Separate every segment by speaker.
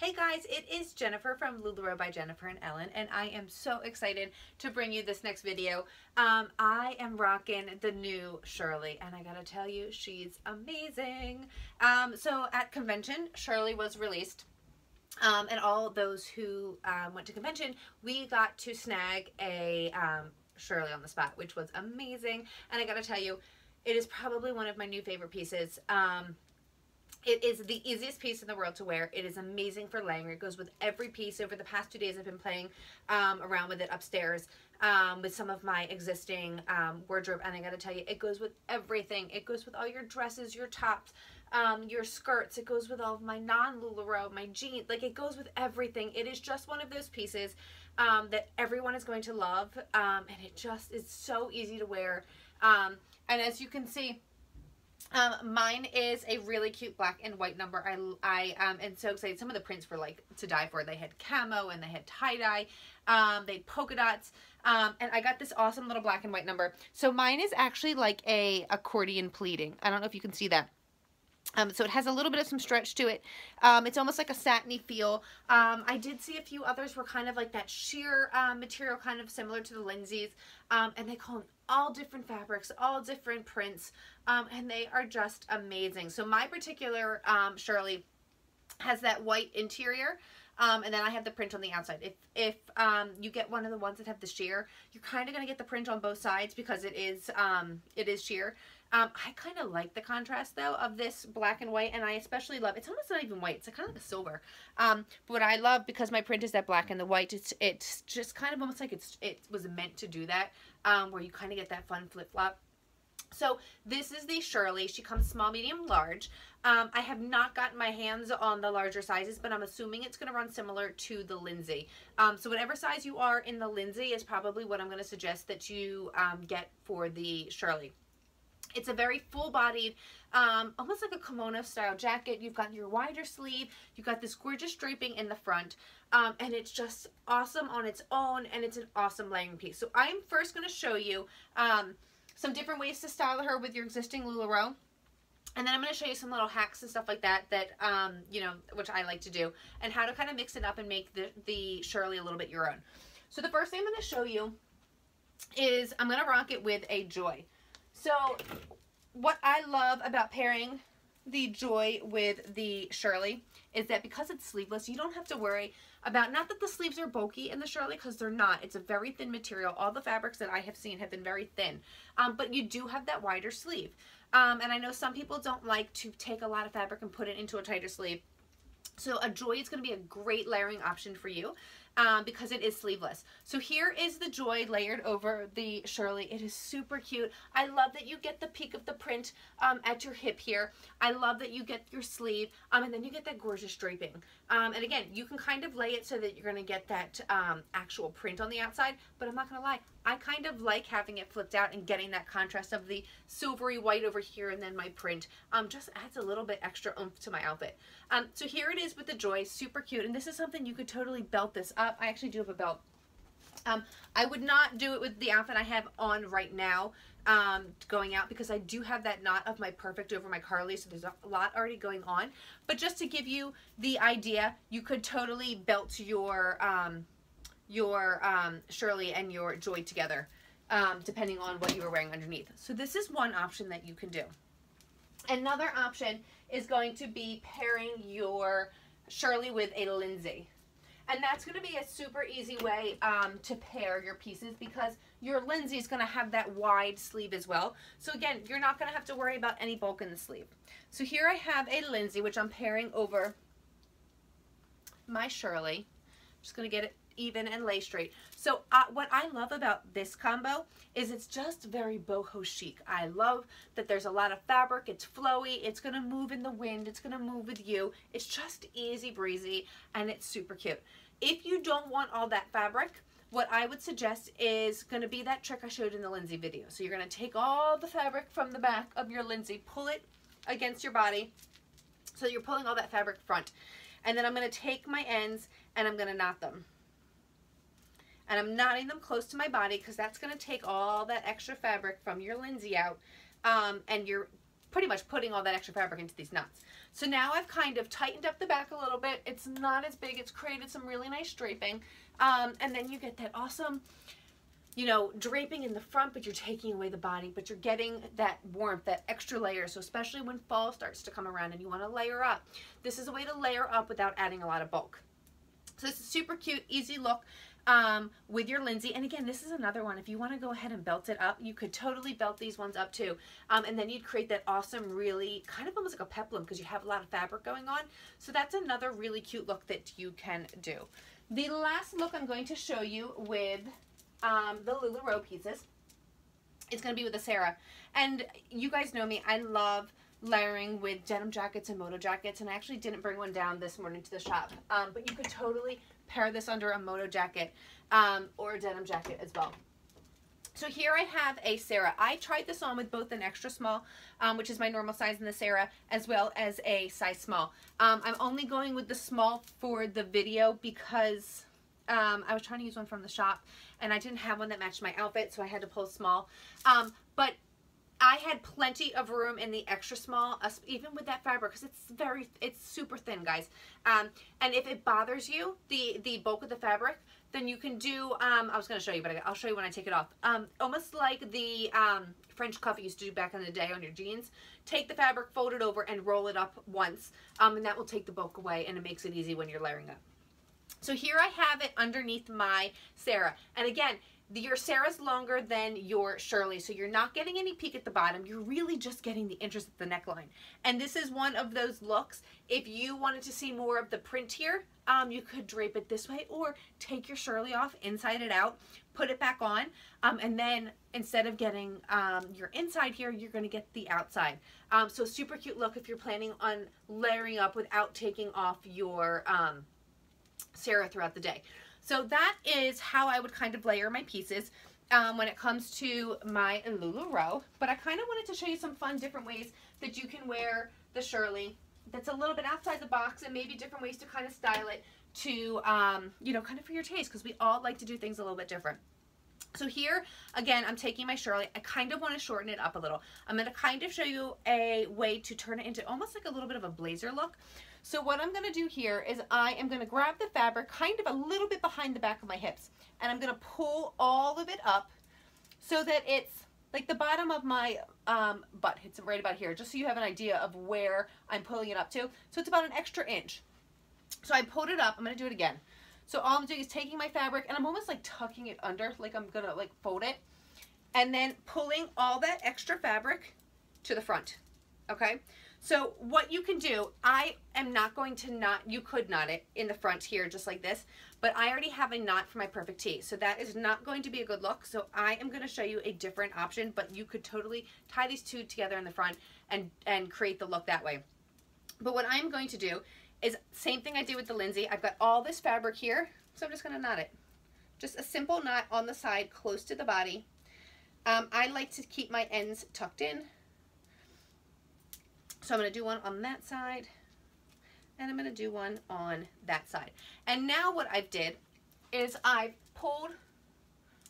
Speaker 1: Hey guys, it is Jennifer from LuLaRoe by Jennifer and Ellen, and I am so excited to bring you this next video. I am rocking the new Shirley, and I gotta tell you, she's amazing. So at convention, Shirley was released, and all those who went to convention, we got to snag a Shirley on the spot, which was amazing. And I gotta tell you, it is probably one of my new favorite pieces. It is the easiest piece in the world to wear. It is amazing for layering. It goes with every piece. Over the past 2 days, I've been playing around with it upstairs with some of my existing wardrobe. And I gotta tell you, it goes with everything. It goes with all your dresses, your tops, your skirts. It goes with all of my non-LuLaRoe, my jeans. Like, it goes with everything. It is just one of those pieces that everyone is going to love. And it just is so easy to wear. And as you can see, mine is a really cute black and white number. I am so excited. Some of the prints were like to die for. They had camo and they had tie-dye. They had polka dots. And I got this awesome little black and white number. So mine is actually like a accordion pleating. I don't know if you can see that. So it has a little bit of some stretch to it. It's almost like a satiny feel. I did see a few others were kind of like that sheer material, kind of similar to the Lindsay's. And they call them all different fabrics, all different prints, and they are just amazing. So my particular Shirley has that white interior, and then I have the print on the outside. If you get one of the ones that have the sheer, you're kind of going to get the print on both sides because it is sheer. I kind of like the contrast though of this black and white, and I especially love, it's almost not even white, it's kind of a silver. But what I love, because my print is that black and the white, it's just kind of almost like it was meant to do that, where you kind of get that fun flip-flop. So this is the Shirley. She comes small, medium, large. I have not gotten my hands on the larger sizes, but I'm assuming it's going to run similar to the Lindsay. So whatever size you are in the Lindsay is probably what I'm going to suggest that you get for the Shirley. It's a very full-bodied, almost like a kimono style jacket. You've got your wider sleeve. You've got this gorgeous draping in the front. And it's just awesome on its own, and it's an awesome layering piece. So I'm first going to show you some different ways to style her with your existing LuLaRoe. And then I'm going to show you some little hacks and stuff like that, you know, which I like to do, and how to kind of mix it up and make the Shirley a little bit your own. So the first thing I'm going to show you is I'm going to rock it with a Joy. So what I love about pairing the Joy with the Shirley is that because it's sleeveless, you don't have to worry about, not that the sleeves are bulky in the Shirley, because they're not. It's a very thin material. All the fabrics that I have seen have been very thin, but you do have that wider sleeve. And I know some people don't like to take a lot of fabric and put it into a tighter sleeve. So a Joy is going to be a great layering option for you. Because it is sleeveless. So here is the Joy layered over the Shirley. It is super cute. I love that you get the peak of the print at your hip here. I love that you get your sleeve, and then you get that gorgeous draping. And again, you can kind of lay it so that you're going to get that actual print on the outside, but I'm not going to lie, I kind of like having it flipped out and getting that contrast of the silvery white over here and then my print. Just adds a little bit extra oomph to my outfit. So here it is with the Joy, super cute, and this is something you could totally belt this up. I actually do have a belt. I would not do it with the outfit I have on right now going out, because I do have that knot of my perfect over my Carly, so there's a lot already going on. But just to give you the idea, you could totally belt your Shirley and your Joy together, depending on what you were wearing underneath. So this is one option that you can do. Another option is going to be pairing your Shirley with a Lindsay. And that's going to be a super easy way to pair your pieces, because your Lindsay is going to have that wide sleeve as well. So again, you're not going to have to worry about any bulk in the sleeve. So here I have a Lindsay, which I'm pairing over my Shirley. I'm just going to get it even and lay straight. So what I love about this combo is it's just very boho chic. I love that there's a lot of fabric. It's flowy. It's going to move in the wind. It's going to move with you. It's just easy breezy, and it's super cute. If you don't want all that fabric, what I would suggest is going to be that trick I showed in the Lindsay video. So you're going to take all the fabric from the back of your Lindsay, pull it against your body, so you're pulling all that fabric front. And then I'm going to take my ends and I'm going to knot them. And I'm knotting them close to my body, because that's going to take all that extra fabric from your Lindsay out, and you're pretty much putting all that extra fabric into these knots. So now I've kind of tightened up the back a little bit. It's not as big. It's created some really nice draping. And then you get that awesome, you know, draping in the front, but you're taking away the body, but you're getting that warmth, that extra layer. So especially when fall starts to come around and you want to layer up, this is a way to layer up without adding a lot of bulk. So this is super cute, easy look with your Lindsay. And again, this is another one. If you want to go ahead and belt it up, you could totally belt these ones up too. And then you'd create that awesome, really kind of almost like a peplum because you have a lot of fabric going on. So that's another really cute look that you can do. The last look I'm going to show you with the LuLaRoe pieces is going to be with the Sarah. And you guys know me, I love layering with denim jackets and moto jackets, and I actually didn't bring one down this morning to the shop, but you could totally pair this under a moto jacket or a denim jacket as well. So here I have a Sarah. I tried this on with both an extra small, which is my normal size in the Sarah, as well as a size small. I'm only going with the small for the video because I was trying to use one from the shop and I didn't have one that matched my outfit, so I had to pull small. But I had plenty of room in the extra small, even with that fabric, because it's super thin, guys. And if it bothers you, the bulk of the fabric, then you can do, I was going to show you, but I'll show you when I take it off. Almost like the French cuff you used to do back in the day on your jeans. Take the fabric, fold it over, and roll it up once, and that will take the bulk away, and it makes it easy when you're layering up. So here I have it underneath my Sarah. And again, your Sarah's longer than your Shirley, so you're not getting any peak at the bottom. You're really just getting the interest at the neckline. And this is one of those looks. If you wanted to see more of the print here, you could drape it this way or take your Shirley off, inside it out, put it back on, and then instead of getting your inside here, you're going to get the outside. So super cute look if you're planning on layering up without taking off your Sarah throughout the day. So that is how I would kind of layer my pieces when it comes to my LuLaRoe. But I kind of wanted to show you some fun different ways that you can wear the Shirley that's a little bit outside the box, and maybe different ways to kind of style it to, you know, kind of for your taste, because we all like to do things a little bit different. So here, again, I'm taking my Shirley. I kind of want to shorten it up a little. I'm going to kind of show you a way to turn it into almost like a little bit of a blazer look. So what I'm going to do here is I am going to grab the fabric kind of a little bit behind the back of my hips, and I'm going to pull all of it up so that it's like the bottom of my butt hits right about here, just so you have an idea of where I'm pulling it up to. So it's about an extra inch. So I pulled it up. I'm going to do it again. So all I'm doing is taking my fabric and I'm almost like tucking it under, like I'm going to like fold it, and then pulling all that extra fabric to the front. Okay. So what you can do, I am not going to knot, you could knot it in the front here just like this, but I already have a knot for my perfect tee. So that is not going to be a good look. So I am going to show you a different option, but you could totally tie these two together in the front and create the look that way. But what I'm going to do is same thing I did with the Lindsay. I've got all this fabric here, so I'm just going to knot it. Just a simple knot on the side close to the body. I like to keep my ends tucked in. So I'm going to do one on that side, and I'm going to do one on that side. And now what I did is I've pulled,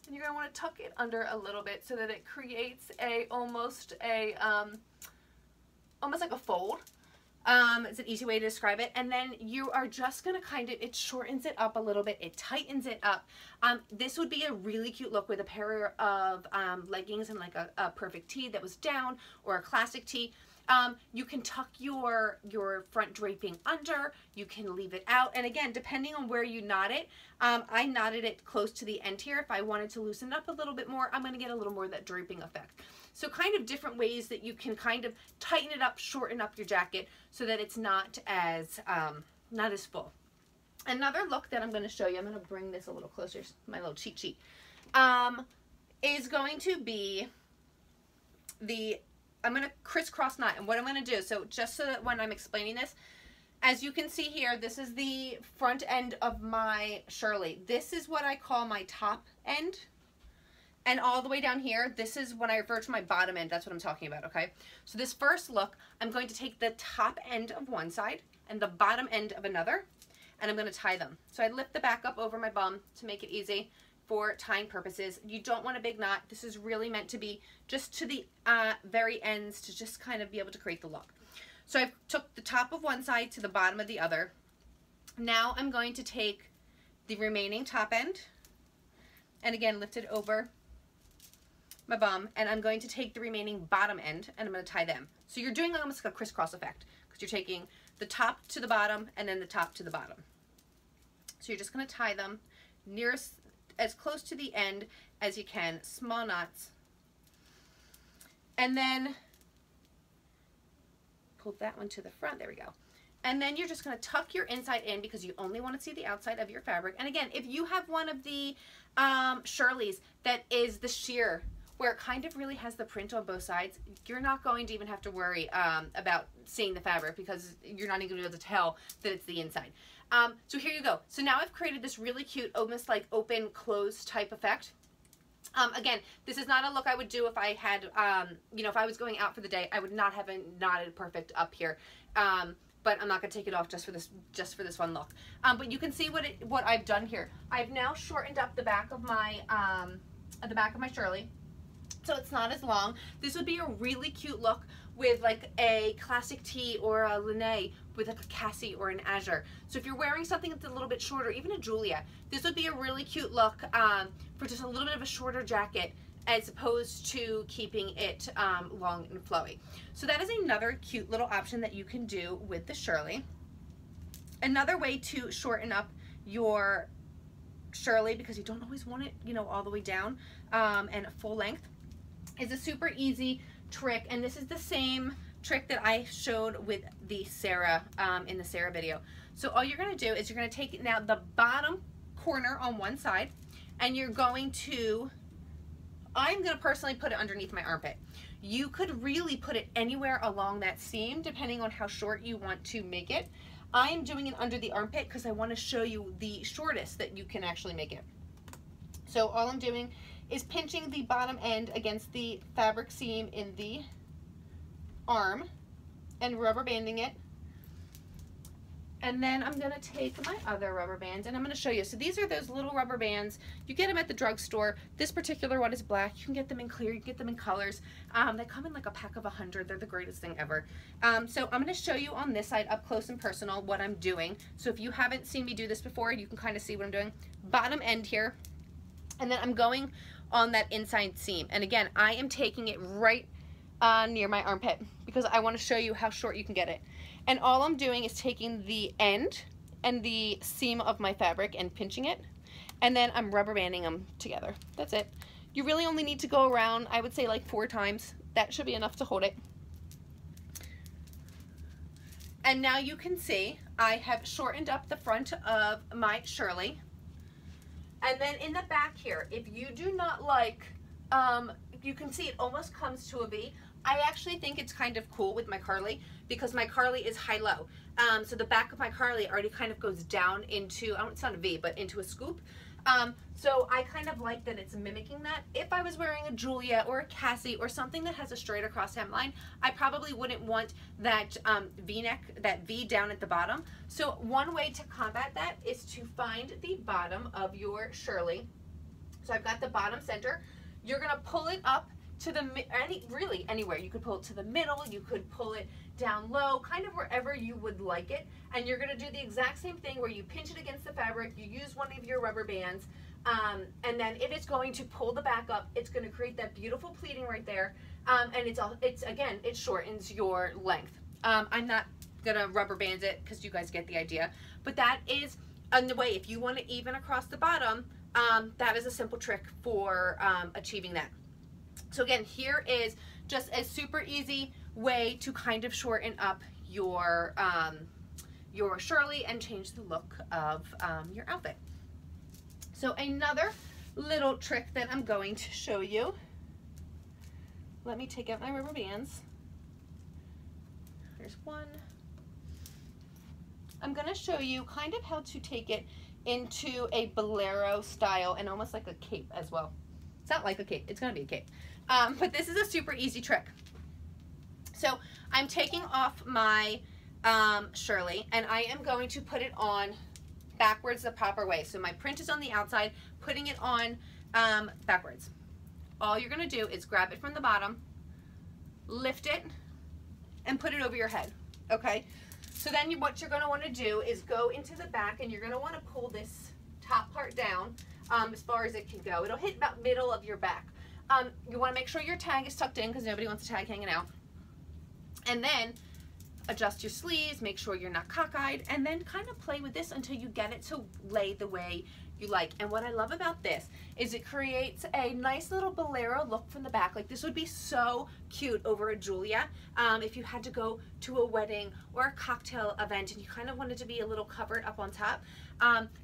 Speaker 1: and you're going to want to tuck it under a little bit so that it creates almost like a fold. It's an easy way to describe it. And then you are just going to kind of, it shortens it up a little bit. It tightens it up. This would be a really cute look with a pair of leggings and like a perfect tee that was down, or a classic tee. You can tuck your front draping under, you can leave it out, and again, depending on where you knot it, I knotted it close to the end here. If I wanted to loosen it up a little bit more, I'm going to get a little more of that draping effect. So kind of different ways that you can kind of tighten it up, shorten up your jacket so that it's not as full. Another look that I'm going to show you, I'm going to bring this a little closer, my little cheat sheet, is going to be I'm going to crisscross knot. And what I'm going to do, so just so that when I'm explaining this, as you can see here, this is the front end of my Shirley. This is what I call my top end. And all the way down here, this is when I refer to my bottom end. That's what I'm talking about, okay? So this first look, I'm going to take the top end of one side and the bottom end of another, and I'm going to tie them. So I lift the back up over my bum to make it easy, for tying purposes. You don't want a big knot. This is really meant to be just to the very ends to just kind of be able to create the look. So I took the top of one side to the bottom of the other. Now I'm going to take the remaining top end and again lift it over my bum, and I'm going to take the remaining bottom end and I'm going to tie them. So you're doing almost like a crisscross effect because you're taking the top to the bottom and then the top to the bottom. So you're just going to tie them nearest, as close to the end as you can, small knots, and then pull that one to the front. There we go. And then you're just going to tuck your inside in because you only want to see the outside of your fabric. And again, if you have one of the Shirleys that is the sheer, where it kind of really has the print on both sides, you're not going to even have to worry about seeing the fabric because you're not even going to be able to tell that it's the inside. So here you go. So now I've created this really cute, almost like open, close type effect. Again, this is not a look I would do if I had, you know, if I was going out for the day. I would not have knotted perfect up here. But I'm not going to take it off just for this one look. But you can see what I've done here. I've now shortened up the back of my Shirley, so it's not as long. This would be a really cute look with like a classic tee or a Lene with like a Cassie or an Azure. So if you're wearing something that's a little bit shorter, even a Julia, this would be a really cute look for just a little bit of a shorter jacket as opposed to keeping it long and flowy. So that is another cute little option that you can do with the Shirley. Another way to shorten up your Shirley, because you don't always want it, you know, all the way down and full length, is a super easy trick, and this is the same trick that I showed with the Sarah in the Sarah video. So all you're going to do is you're going to take now the bottom corner on one side, and you're going to, I'm going to personally put it underneath my armpit. You could really put it anywhere along that seam depending on how short you want to make it. I am doing it under the armpit because I want to show you the shortest that you can actually make it. So all I'm doing is pinching the bottom end against the fabric seam in the arm and rubber banding it. And then I'm going to take my other rubber bands and I'm going to show you. So these are those little rubber bands. You get them at the drugstore. This particular one is black. You can get them in clear. You can get them in colors. They come in like a pack of 100. They're the greatest thing ever. So I'm going to show you on this side up close and personal what I'm doing. So if you haven't seen me do this before, you can kind of see what I'm doing. Bottom end here. And then I'm going on that inside seam. And again, I am taking it right near my armpit because I want to show you how short you can get it. And all I'm doing is taking the end and the seam of my fabric and pinching it, and then I'm rubber banding them together. That's it. You really only need to go around, I would say, like 4 times. That should be enough to hold it. And now you can see I have shortened up the front of my Shirley. And then in the back here, if you do not like, you can see it almost comes to a V. I actually think it's kind of cool with my Carly because my Carly is high-low. So the back of my Carly already kind of goes down into, it's not a V, but into a scoop. So I kind of like that it's mimicking that. If I was wearing a Julia or a Cassie or something that has a straight across hemline, I probably wouldn't want that V-neck, that V down at the bottom. So one way to combat that is to find the bottom of your Shirley. So I've got the bottom center. You're gonna pull it up to the, really anywhere. You could pull it to the middle, you could pull it down low, kind of wherever you would like it. And you're gonna do the exact same thing where you pinch it against the fabric, you use one of your rubber bands, and then it is going to pull the back up. It's gonna create that beautiful pleating right there. And again, it shortens your length. I'm not gonna rubber band it because you guys get the idea. But that is, on the way, if you want to even across the bottom, that is a simple trick for achieving that. So again, here is just a super easy way to kind of shorten up your Shirley and change the look of your outfit. So another little trick that I'm going to show you. Let me take out my rubber bands. There's one. I'm going to show you kind of how to take it into a bolero style and almost like a cape as well. It's not like a cape, it's going to be a cape. But this is a super easy trick. So I'm taking off my Shirley and I am going to put it on backwards the proper way. So my print is on the outside, putting it on backwards. All you're going to do is grab it from the bottom, lift it, and put it over your head, okay? So then what you're going to want to do is go into the back, and you're going to want to pull this top part down as far as it can go. It'll hit about middle of your back. You want to make sure your tag is tucked in because nobody wants a tag hanging out. And then adjust your sleeves, make sure you're not cockeyed, and then kind of play with this until you get it to lay the way you like. And what I love about this is it creates a nice little bolero look from the back. Like this would be so cute over a Julia if you had to go to a wedding or a cocktail event and you kind of wanted to be a little covered up on top.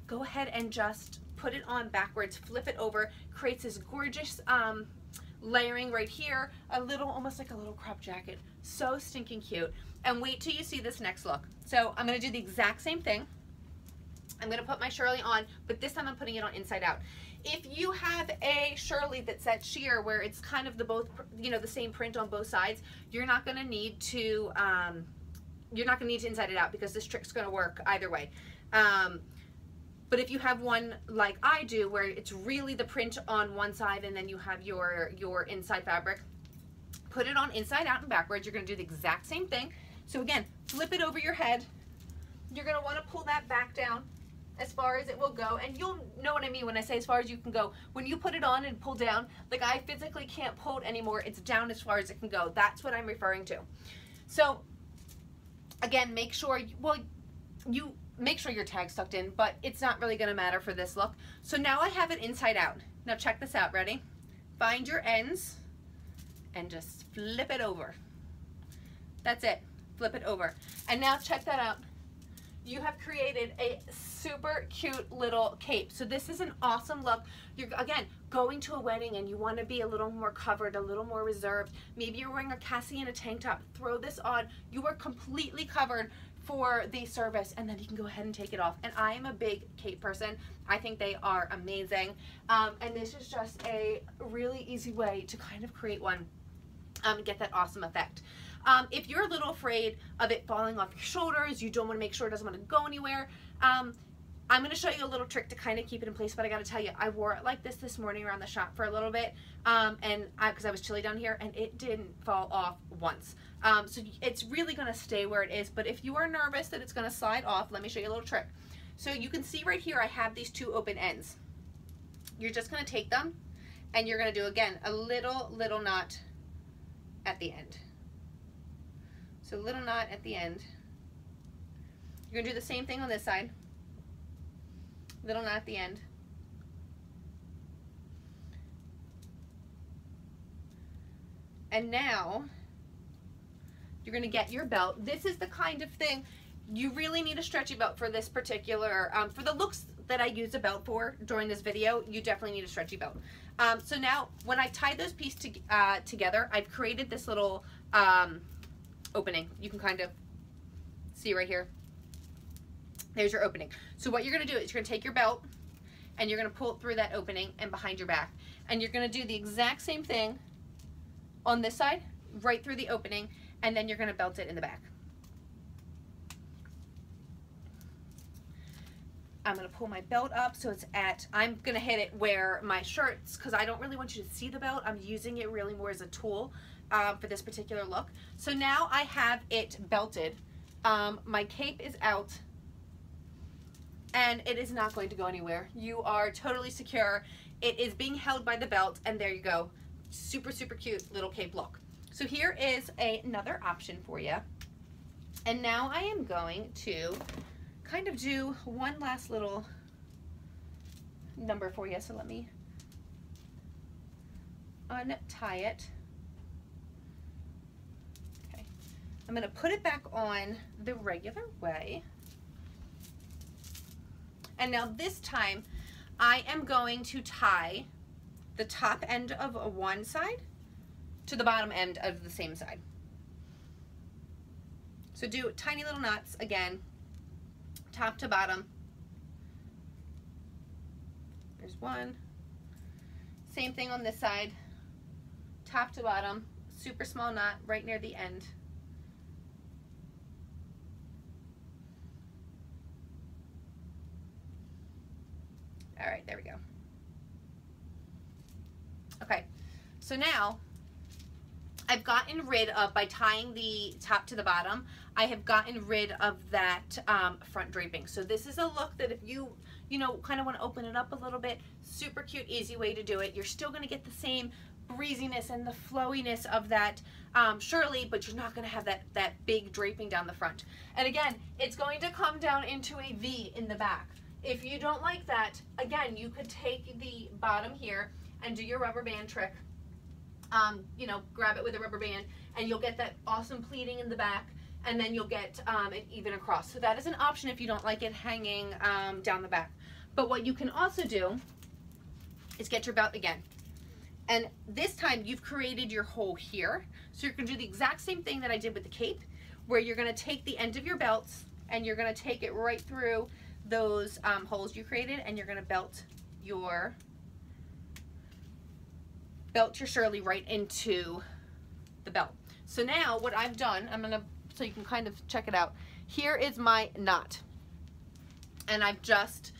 Speaker 1: Go ahead and just put it on backwards, flip it over, creates this gorgeous layering right here, a little, almost like a little crop jacket. So stinking cute. And wait till you see this next look. So I'm going to do the exact same thing. I'm going to put my Shirley on, but this time I'm putting it on inside out. If you have a Shirley that's at sheer where it's kind of the both, you know, the same print on both sides, you're not going to need to inside it out because this trick's going to work either way. But if you have one like I do where it's really the print on one side and then you have your inside fabric, put it on inside out and backwards. You're going to do the exact same thing. So again, flip it over your head. You're going to want to pull that back down as far as it will go, and you'll know what I mean when I say as far as you can go. When you put it on and pull down, like I physically can't pull it anymore, it's down as far as it can go. That's what I'm referring to. So again, make sure, you make sure your tag's tucked in, but it's not really going to matter for this look. So now I have it inside out. Now check this out, ready? Find your ends and just flip it over. That's it, flip it over. And now check that out. You have created a super cute little cape. So this is an awesome look. You're, again, going to a wedding and you want to be a little more covered, a little more reserved. Maybe you're wearing a Cassie and a tank top. Throw this on. You are completely covered for the service, and then you can go ahead and take it off. And I am a big cape person. I think they are amazing. And this is just a really easy way to kind of create one and get that awesome effect. If you're a little afraid of it falling off your shoulders, you don't want to make sure it doesn't want to go anywhere, I'm going to show you a little trick to kind of keep it in place, but I got to tell you, I wore it like this morning around the shop for a little bit, because I was chilly down here, and it didn't fall off once. So it's really going to stay where it is, but if you are nervous that it's going to slide off, let me show you a little trick. So you can see right here I have these two open ends. You're just going to take them, and you're going to do, again, a little knot at the end. So little knot at the end. You're going to do the same thing on this side. Little knot at the end. And now you're going to get your belt. This is the kind of thing you really need a stretchy belt for this particular, for the looks that I use a belt for during this video, you definitely need a stretchy belt. So now when I tied those pieces together, I've created this little opening. You can kind of see right here. There's your opening. So what you're going to do is you're going to take your belt and you're going to pull it through that opening and behind your back. And you're going to do the exact same thing on this side, right through the opening, and then you're going to belt it in the back. I'm going to pull my belt up so it's at, I'm going to hit it where my shirts, because I don't really want you to see the belt. I'm using it really more as a tool for this particular look. So now I have it belted. My cape is out and it is not going to go anywhere. You are totally secure. It is being held by the belt, and there you go. Super, super cute little cape look. So here is another option for you. And now I am going to kind of do one last little number for you. So let me untie it. Okay. I'm going to put it back on the regular way. And now this time I am going to tie the top end of one side to the bottom end of the same side. So do tiny little knots again, top to bottom. There's one. Same thing on this side, top to bottom, super small knot right near the end. All right, there we go. Okay, so now I've gotten rid of, by tying the top to the bottom, I have gotten rid of that front draping. So this is a look that if you know, kind of want to open it up a little bit, super cute, easy way to do it. You're still going to get the same breeziness and the flowiness of that Shirley, but you're not going to have that big draping down the front. And again, it's going to come down into a V in the back. If you don't like that, again, you could take the bottom here and do your rubber band trick. You know, grab it with a rubber band and you'll get that awesome pleating in the back, and then you'll get it even across. So that is an option if you don't like it hanging down the back. But what you can also do is get your belt again. And this time you've created your hole here. So you're going to do the exact same thing that I did with the cape, where you're going to take the end of your belts and you're going to take it right through those holes you created, and you're going to belt your Shirley right into the belt. So now what I've done, I'm going to, so you can kind of check it out. Here is my knot. And I've just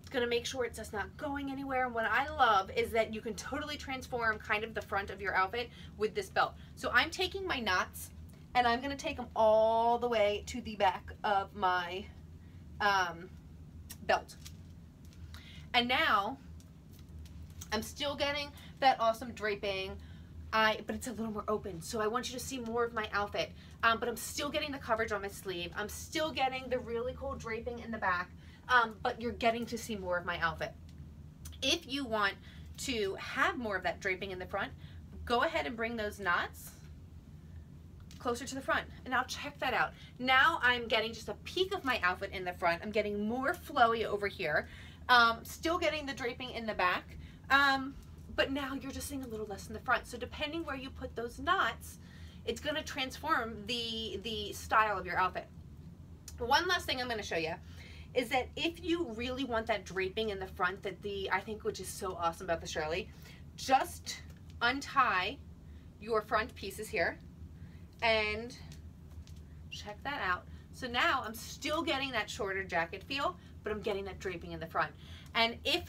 Speaker 1: going to make sure it's just not going anywhere. And what I love is that you can totally transform kind of the front of your outfit with this belt. So I'm taking my knots and I'm going to take them all the way to the back of my belt. And now I'm still getting that awesome draping, but it's a little more open. So I want you to see more of my outfit. But I'm still getting the coverage on my sleeve. I'm still getting the really cool draping in the back, but you're getting to see more of my outfit. If you want to have more of that draping in the front, go ahead and bring those knots closer to the front, and I'll check that out. Now I'm getting just a peek of my outfit in the front. I'm getting more flowy over here, still getting the draping in the back, but now you're just seeing a little less in the front. So depending where you put those knots, it's going to transform the style of your outfit. One last thing I'm going to show you is that if you really want that draping in the front, that I think which is so awesome about the Shirley, just untie your front pieces here and check that out. So now I'm still getting that shorter jacket feel, but I'm getting that draping in the front. And if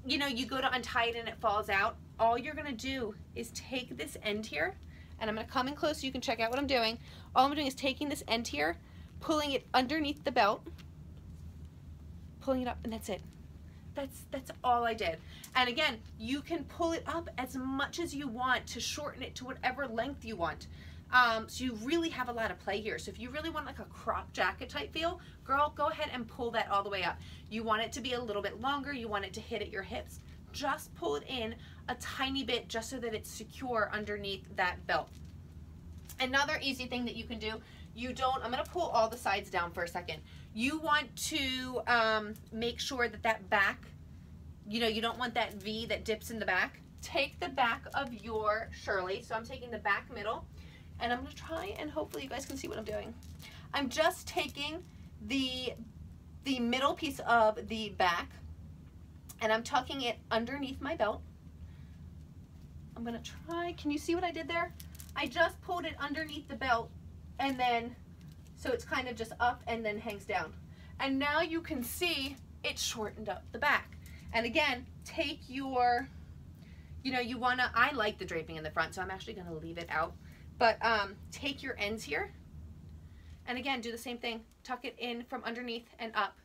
Speaker 1: you know you go to untie it and it falls out, all you're going to do is take this end here, and I'm going to come in close so you can check out what I'm doing. All I'm doing is taking this end here, pulling it underneath the belt, pulling it up, and that's it. That's all I did. And again, you can pull it up as much as you want to shorten it to whatever length you want. So you really have a lot of play here. So if you really want like a crop jacket type feel, girl, go ahead and pull that all the way up. You want it to be a little bit longer, you want it to hit at your hips, just pull it in a tiny bit just so that it's secure underneath that belt. Another easy thing that you can do, I'm gonna pull all the sides down for a second. You want to make sure that that back, you know, you don't want that V that dips in the back. Take the back of your Shirley. So I'm taking the back middle, and I'm gonna try and hopefully you guys can see what I'm doing. I'm just taking the middle piece of the back and I'm tucking it underneath my belt. I'm gonna try, can you see what I did there? I just pulled it underneath the belt, and then, so it's kind of just up and then hangs down. And now you can see it shortened up the back. And again, take your, you know, you wanna, I like the draping in the front, so I'm actually gonna leave it out. But take your ends here, and again, do the same thing. Tuck it in from underneath and up.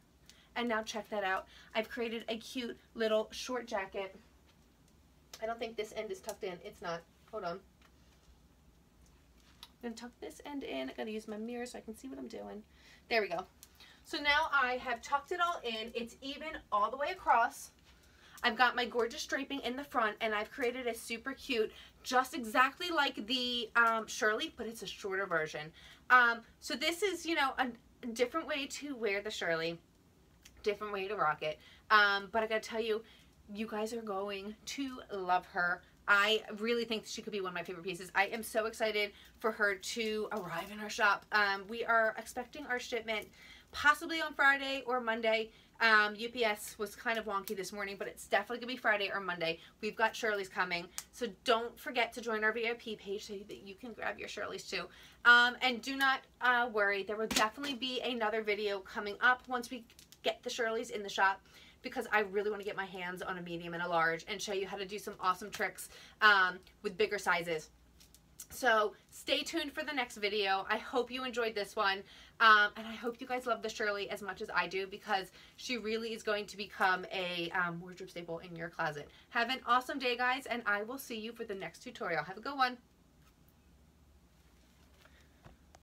Speaker 1: And now check that out. I've created a cute little short jacket. I don't think this end is tucked in. It's not. Hold on. I'm gonna tuck this end in. I gotta use my mirror so I can see what I'm doing. There we go. So now I have tucked it all in. It's even all the way across. I've got my gorgeous draping in the front, and I've created a super cute, just exactly like the Shirley, but it's a shorter version. So this is, you know, a different way to wear the Shirley, different way to rock it. But I gotta tell you, you guys are going to love her. I really think she could be one of my favorite pieces. I am so excited for her to arrive in our shop. We are expecting our shipment possibly on Friday or Monday. UPS was kind of wonky this morning, but it's definitely gonna be Friday or Monday. We've got Shirley's coming, so don't forget to join our VIP page so that you can grab your Shirley's too. And do not worry, there will definitely be another video coming up once we get the Shirley's in the shop, because I really want to get my hands on a medium and a large and show you how to do some awesome tricks with bigger sizes. So stay tuned for the next video. I hope you enjoyed this one. And I hope you guys love the Shirley as much as I do, because she really is going to become a wardrobe staple in your closet. Have an awesome day, guys, and I will see you for the next tutorial. Have a good one.